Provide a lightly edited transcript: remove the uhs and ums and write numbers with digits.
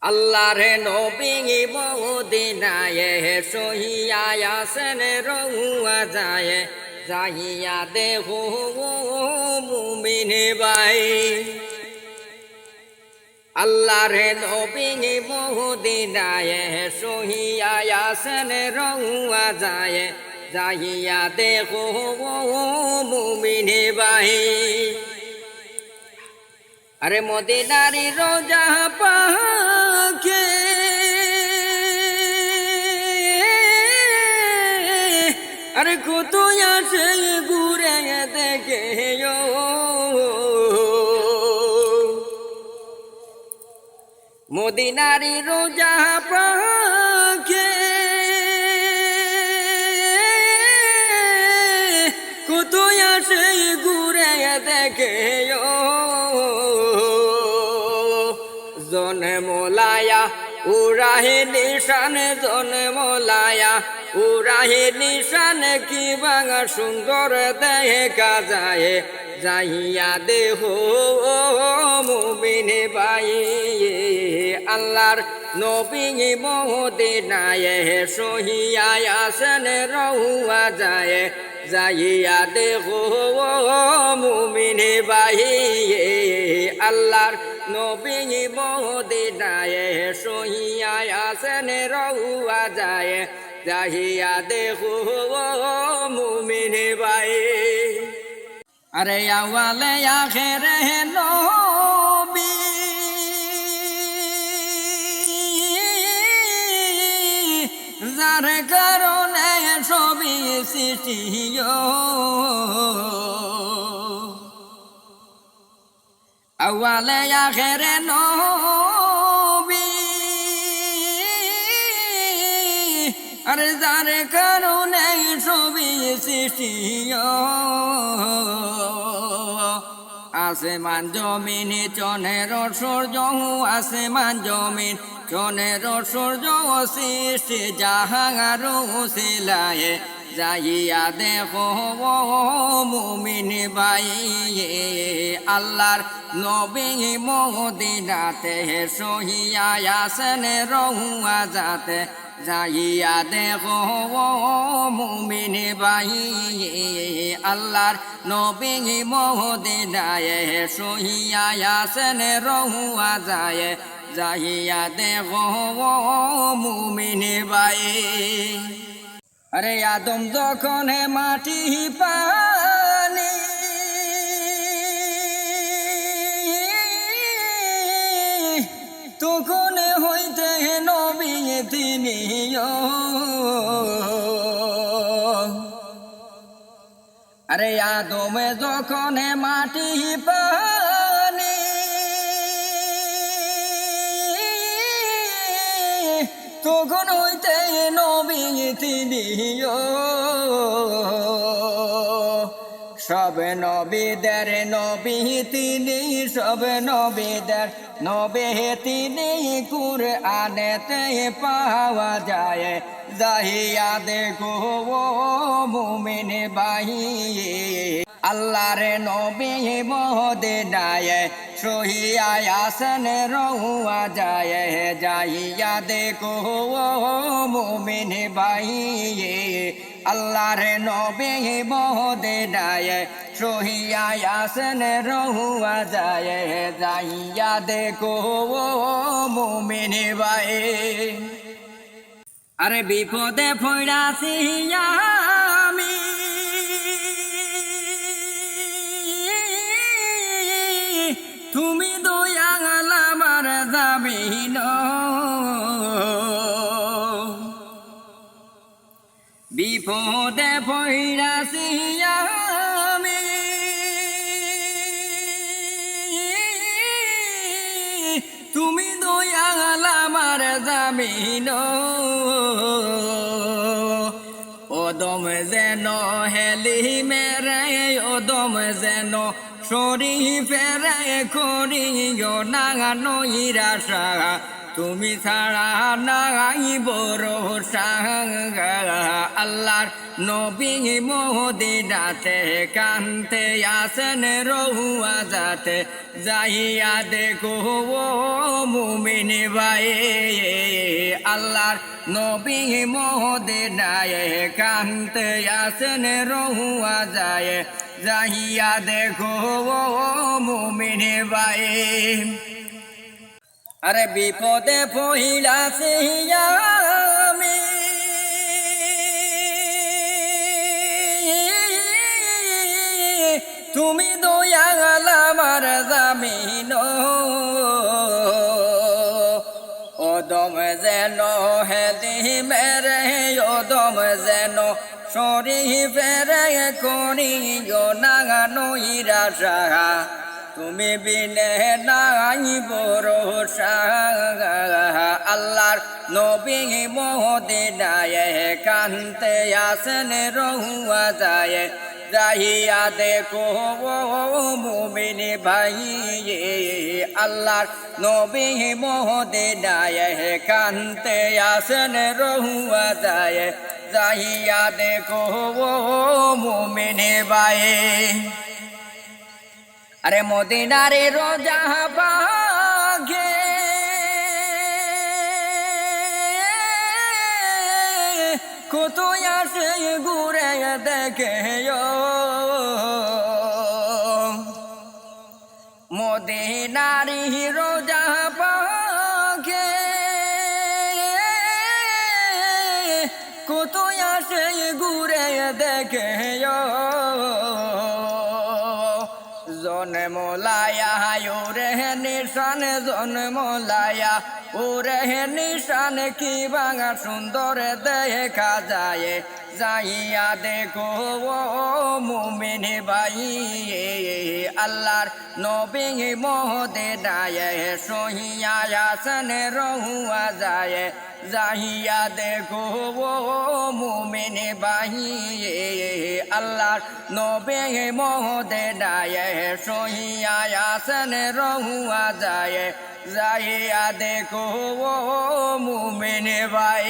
আল্লাহর নবী মদিনায়ে সহিয়া আছেন রহুয়া যায় যাহিয়া দেখো মুমিন ভাই। আল্লাহর নবী মদিনায়ে সহিয়া আছেন রহুয়া যায় যাহিয়া দেখো মুমিন ভাই। আরে মদিনারি রোজা পাখে আরে কত আসে ঘুরে দেখে মদিনারি রোজা পাখে কত আসে ঘুরে দেখে জন্মলায়া উড়াহে নিশান জন্মলায়া উড়াহে নিশান কি বাঙা সুন্দর দেখা যায় যাইয়া দেহ মুমিন ভাই। আল্লাহর নবী মদিনায়ে সহিয়া আছেন রহুয়া যায় যাইয়া দেখো মুমিন ভাই। আল্লাহর নবী মদিনায়ে সহিয়া আছেন রহুয়া যায় যাইয়া দেখো মুমিন ভাই। আরে আওয়ালে আখেরে নবী যার কারণে সবই সৃষ্টি আওয়ালে আখেরে নবী আরে যার কারণে সবই সৃষ্টি আসমান জমিন চনের সূর্য আসমান জমিন চনের সূর্য সৃষ্টি জাহাঙ্গার সিলায়ে যাইয়া দেখো মুমিন ভাই। আল্লাহর নবী মদিনাতে সহিয়া আছেন রহুয়া যাতে যাইয়া দেখো মুমিন ভাই। আল্লাহর নবী মদিনায়ে সহিয়া আছেন রহুয়া যায় যাইয়া দেখো মুমিন ভাই। আরে আদম যখন মাটি পানি তখন হইতে নবী তিনি আরে আদমে যখন মাটি পানি তখন হইতে নবী তিনি সব নবীদের নবী তিনি সব নবীদের নবী তিনি কুরআনেতে পাওয়া যায় যাইয়া দেখো মুমিন ভাই। আল্লাহর নবী মদিনায়ে সহিয়া আছেন রহুয়া যায় যাইয়া দেখো মুমিন ভাই। আল্লাহর নবী মদিনায়ে সহিয়া আছেন রহুয়া যায় যাইয়া দেখো মুমিন ভাই। আরে বিপদে পড়াছি আমি তুমি দয়াল আমার জামিন বিপদে পড়াছি আমি তুমি দয়াল আমার জামিন ওদম যেন হেলি মেরে ওদম যেন শরীফের করিও না নৈরাশা তুমি ছাড়া নাই ভরসা আল্লাহর নবী মদিনাতে কান্তে আসেন রহুয়া যাতে যাইয়া দেখো ও মুমিন ভাই আল্লাহর নবী মদিনায় কান্তে আসেন রহুয়া যায় যাইয়া দেখো ও মুমিন ভাই আরে বিপদে পহিলাছি আমি তুমি দয়াল আমার জামিন ওদম যেন হেলি মেরে ওদম যেন শরীফেরে করিও না নইরাশা তুমি বিনে নাই ভরসা আল্লাহর নবী মদিনায় কান্তে আসেন রহুয়া যায় যাইয়া দেখো মুমিন ভাই আল্লাহর নবী মদিনায় কান্তে আসেন রহুয়া যায় যাইয়া দেখো মুমিন ভাই আরে মদিনারে রোজা বাগে কত আসে ঘুরে দেখে মদিনারি রোজা বাগে কত আসে ঘুরে দেখে জন্মলায়া ওরে নিশান জন্মলায়া ওরে নিশান কি বাঙা সুন্দর দেখা যায় যাইয়া দেখো মুমিন ভাই আল্লাহর নবী মদিনায় সহিয়া আসেন রহুয়া যায় যাইয়া দেখো মুমিন ভাই আল্লাহর নবী মদিনায় সহিয়া আসেন রহুয়া যায় যাইয়া দেখো মুমিন ভাই